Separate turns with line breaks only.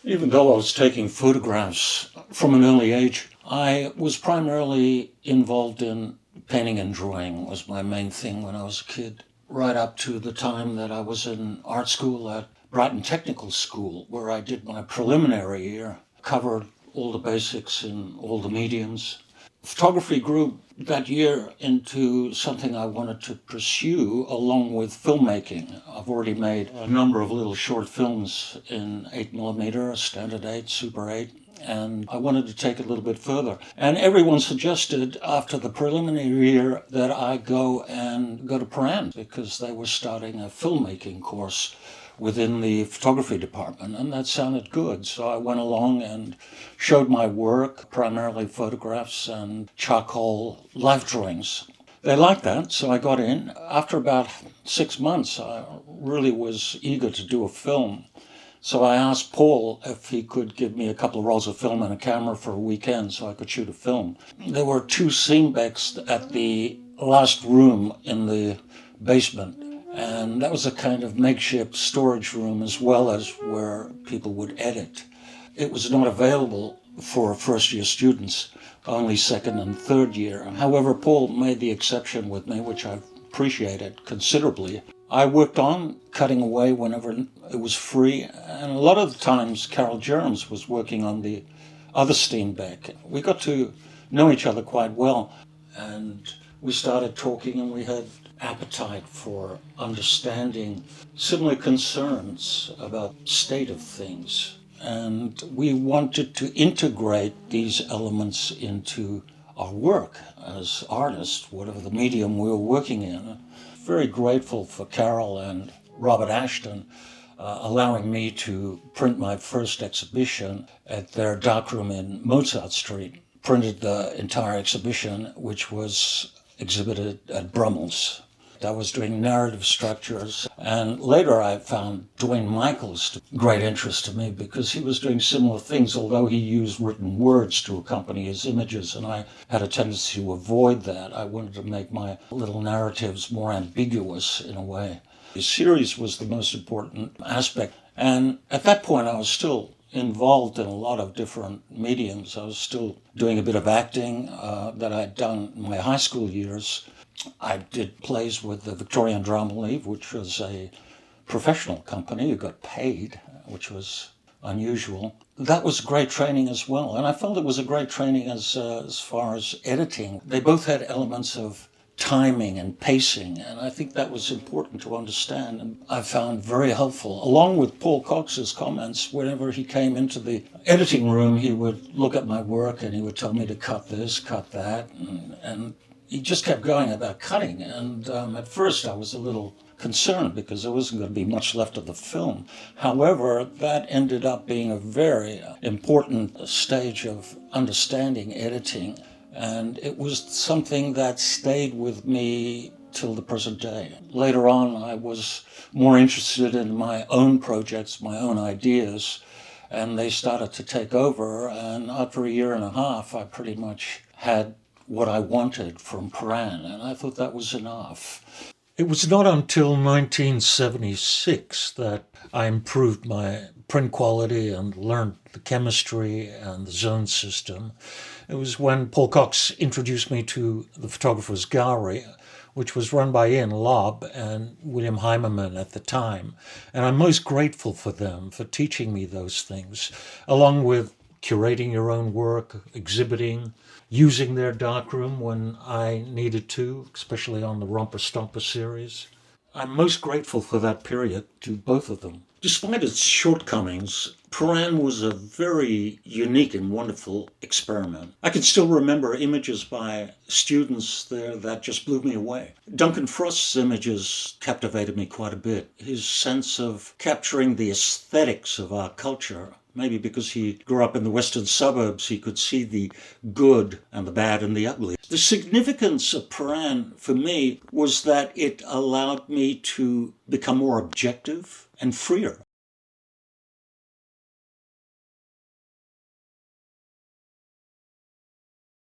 Even though I was taking photographs from an early age, I was primarily involved in painting and drawing was my main thing when I was a kid, right up to the time that I was in art school at Brighton Technical School, where I did my preliminary year, covered all the basics in all the mediums. Photography grew that year into something I wanted to pursue along with filmmaking. I've already made a number of little short films in 8mm, Standard 8, Super 8, and I wanted to take it a little bit further. And everyone suggested after the preliminary year that I go to Prahran because they were starting a filmmaking course within the photography department, and that sounded good. So I went along and showed my work, primarily photographs and charcoal life drawings. They liked that, so I got in. After about 6 months, I really was eager to do a film. So I asked Paul if he could give me a couple of rolls of film and a camera for a weekend so I could shoot a film. There were 2 Scene-Becks at the last room in the basement, and that was a kind of makeshift storage room as well as where people would edit. It was not available for first-year students, only second and third year. However, Paul made the exception with me, which I appreciated considerably. I worked on cutting away whenever it was free, and a lot of the times Carol Jerams was working on the other Steenbeck. We got to know each other quite well, and we started talking, and we had appetite for understanding similar concerns about state of things. And we wanted to integrate these elements into our work as artists, whatever the medium we were working in. Very grateful for Carol and Robert Ashton allowing me to print my first exhibition at their darkroom in Mozart Street. Printed the entire exhibition, which was exhibited at Brummel's. I was doing narrative structures, and later I found Dwayne Michaels great interest to me because he was doing similar things, although he used written words to accompany his images, and I had a tendency to avoid that. I wanted to make my little narratives more ambiguous in a way. The series was the most important aspect, and at that point I was still involved in a lot of different mediums. I was still doing a bit of acting that I'd done in my high school years. I did plays with the Victorian Drama League, which was a professional company who got paid, which was unusual. That was great training as well, and I felt it was a great training as far as editing. They both had elements of timing and pacing, and I think that was important to understand, and I found very helpful. Along with Paul Cox's comments, whenever he came into the editing room, he would look at my work and he would tell me to cut this, cut that, and he just kept going about cutting, and at first I was a little concerned because there wasn't going to be much left of the film. However, that ended up being a very important stage of understanding editing, and it was something that stayed with me till the present day. Later on, I was more interested in my own projects, my own ideas, and they started to take over, and after a year and a half, I pretty much had what I wanted from Prahran, and I thought that was enough. It was not until 1976 that I improved my print quality and learned the chemistry and the zone system. It was when Paul Cox introduced me to the Photographer's Gallery, which was run by Ian Lobb and William Heimerman at the time. And I'm most grateful for them for teaching me those things, along with curating your own work, exhibiting, using their darkroom when I needed to, especially on the Romper Stomper series. I'm most grateful for that period to both of them. Despite its shortcomings, Prahran was a very unique and wonderful experiment. I can still remember images by students there that just blew me away. Duncan Frost's images captivated me quite a bit. His sense of capturing the aesthetics of our culture. Maybe because he grew up in the western suburbs, he could see the good and the bad and the ugly. The significance of Prahran for me was that it allowed me to become more objective and freer